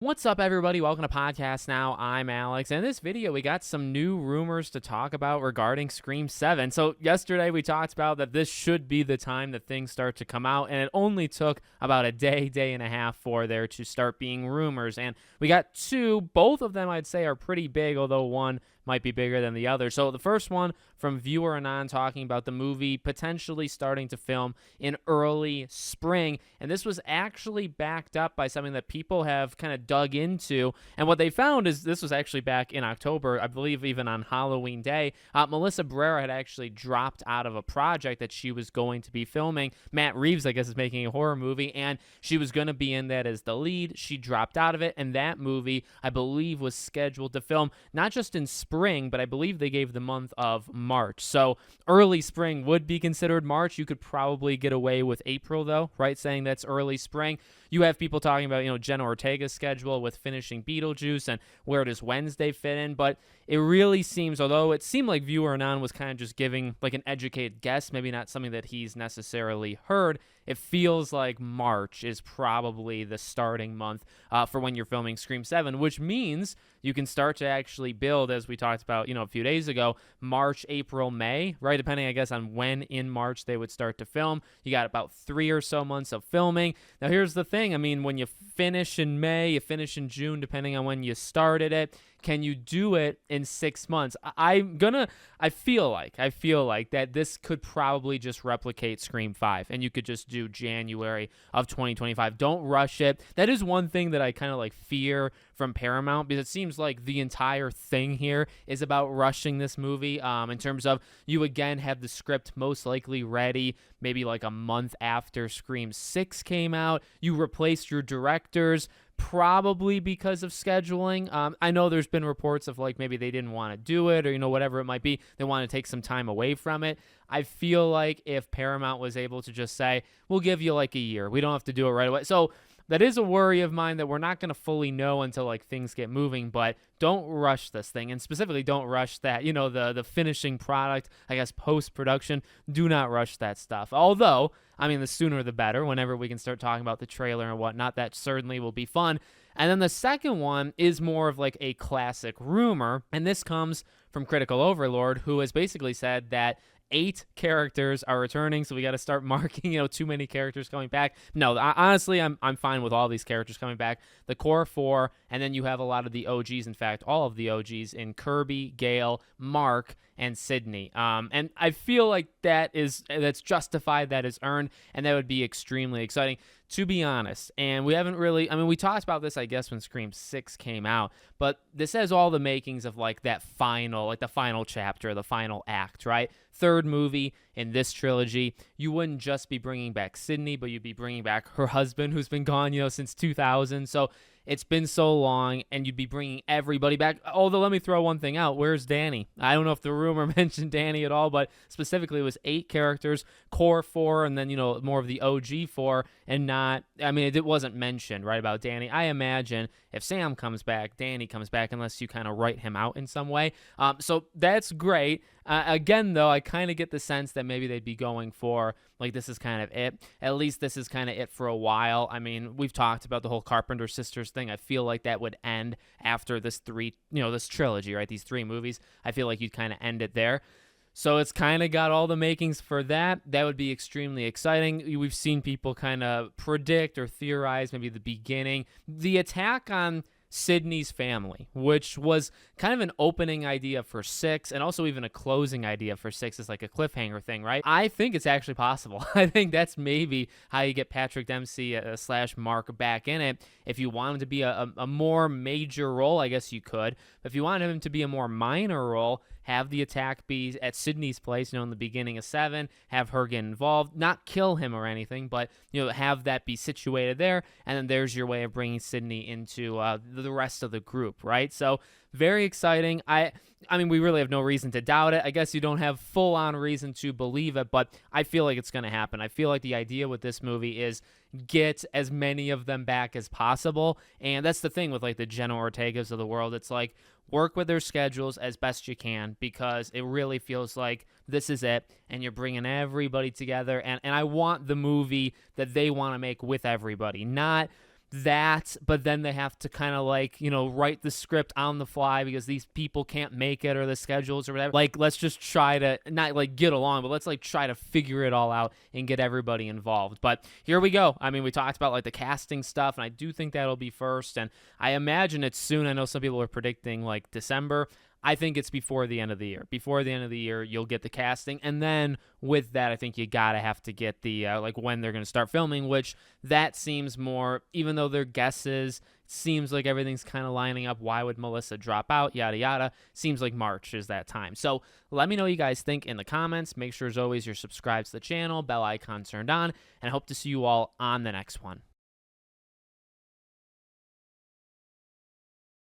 What's up, everybody? Welcome to Podcast Now. I'm Alex. And in this video, we got some new rumors to talk about regarding Scream 7. So yesterday, we talked about that this should be the time that things start to come out. And it only took about a day and a half for there to start being rumors. And we got two. Both of them, I'd say, are pretty big, although one might be bigger than the other. So the first one from Viewer Anon talking about the movie potentially starting to film in early spring. And this was actually backed up by something that people have kind of dug into. And what they found is this was actually back in October, I believe even on Halloween Day. Melissa Barrera had actually dropped out of a project that she was going to be filming. Matt Reeves, I guess, is making a horror movie, and she was going to be in that as the lead. She dropped out of it, and that movie, I believe, was scheduled to film not just in spring, but I believe they gave the month of March. So early spring would be considered March. You could probably get away with April, though, right? Saying that's early spring. You have people talking about, Jenna Ortega's schedule with finishing Beetlejuice and where does Wednesday fit in. But it really seems, although it seemed like Viewer Anon was kind of just giving like an educated guess, maybe not something that he's necessarily heard, it feels like March is probably the starting month for when you're filming Scream 7, which means you can start to actually build, as we talked about, a few days ago, March, April, May, right? Depending, I guess, on when in March they would start to film. You got about 3 or so months of filming. Now, here's the thing. I mean, when you finish in May, you finish in June, depending on when you started it. Can you do it in 6 months? I feel like that this could probably just replicate Scream 5, and you could just do January of 2025. Don't rush it. That is one thing that I kind of like fear from Paramount, because it seems like the entire thing here is about rushing this movie, in terms of you again have the script most likely ready maybe like a month after Scream 6 came out. You replaced your directors probably because of scheduling. I know there's been reports of like maybe they didn't want to do it, or whatever it might be, they want to take some time away from it. I feel like if Paramount was able to just say, we'll give you like a year, we don't have to do it right away. So that is a worry of mine that we're not going to fully know until like things get moving. But don't rush this thing, and specifically don't rush that, the finishing product, I guess, post-production. Do not rush that stuff. Although, I mean, the sooner the better. Whenever we can start talking about the trailer and whatnot, that certainly will be fun. And then the second one is more of like a classic rumor, and this comes from Critical Overlord, who has basically said that 8 characters are returning, so we got to start marking, too many characters coming back. No, honestly, I'm fine with all these characters coming back. The core 4, and then you have a lot of the OGs. In fact, all of the OGs in Kirby, Gale, Mark, and Sydney. And I feel like that's justified, that is earned, and that would be extremely exciting, to be honest. And we haven't really, I mean, we talked about this, I guess, when Scream 6 came out, but this has all the makings of like that final, like the final chapter, the final act, right? Third movie in this trilogy. You wouldn't just be bringing back Sydney, but you'd be bringing back her husband, who's been gone, since 2000. So it's been so long, and you'd be bringing everybody back. Although, let me throw one thing out. Where's Danny? I don't know if the rumor mentioned Danny at all, but specifically it was 8 characters, core 4, and then, more of the OG 4, and not, I mean, it wasn't mentioned, right, about Danny. I imagine if Sam comes back, Danny comes back, unless you kind of write him out in some way. So that's great. Again, though, I kind of get the sense that maybe they'd be going for, like, this is kind of it. At least this is kind of it for a while. I mean, we've talked about the whole Carpenter sisters thing. I feel like that would end after this this trilogy, right? These 3 movies. I feel like you'd kind of end it there. So it's kind of got all the makings for that. That would be extremely exciting. We've seen people kind of predict or theorize maybe the beginning. The attack on Sydney's family, which was kind of an opening idea for 6, and also even a closing idea for 6 is like a cliffhanger thing, right? I think it's actually possible. I think that's maybe how you get Patrick Dempsey / Mark back in it. If you want him to be a more major role, I guess you could. But if you want him to be a more minor role, have the attack be at Sydney's place, in the beginning of 7, have her get involved, not kill him or anything, but, have that be situated there, and then there's your way of bringing Sydney into the rest of the group, right? So very exciting. I mean, we really have no reason to doubt it. I guess you don't have full-on reason to believe it, but I feel like it's going to happen. I feel like the idea with this movie is get as many of them back as possible, and that's the thing with like the Jenna Ortegas of the world. It's like, work with their schedules as best you can, because it really feels like this is it, and you're bringing everybody together, and I want the movie that they want to make with everybody, not that, but then they have to kind of like, write the script on the fly because these people can't make it or the schedules or whatever. Like, let's just try to not like get along, but let's like try to figure it all out and get everybody involved. But here we go. I mean, we talked about like the casting stuff, and I do think that'll be first, and I imagine it's soon. I know some people are predicting like December. I think it's before the end of the year. Before the end of the year, you'll get the casting. And then with that, I think you have to get the, like when they're going to start filming, which that seems more, even though their guesses, seems like everything's kind of lining up. Why would Melissa drop out? Yada, yada. Seems like March is that time. So let me know what you guys think in the comments. Make sure, as always, you're subscribed to the channel, bell icon turned on, and I hope to see you all on the next one.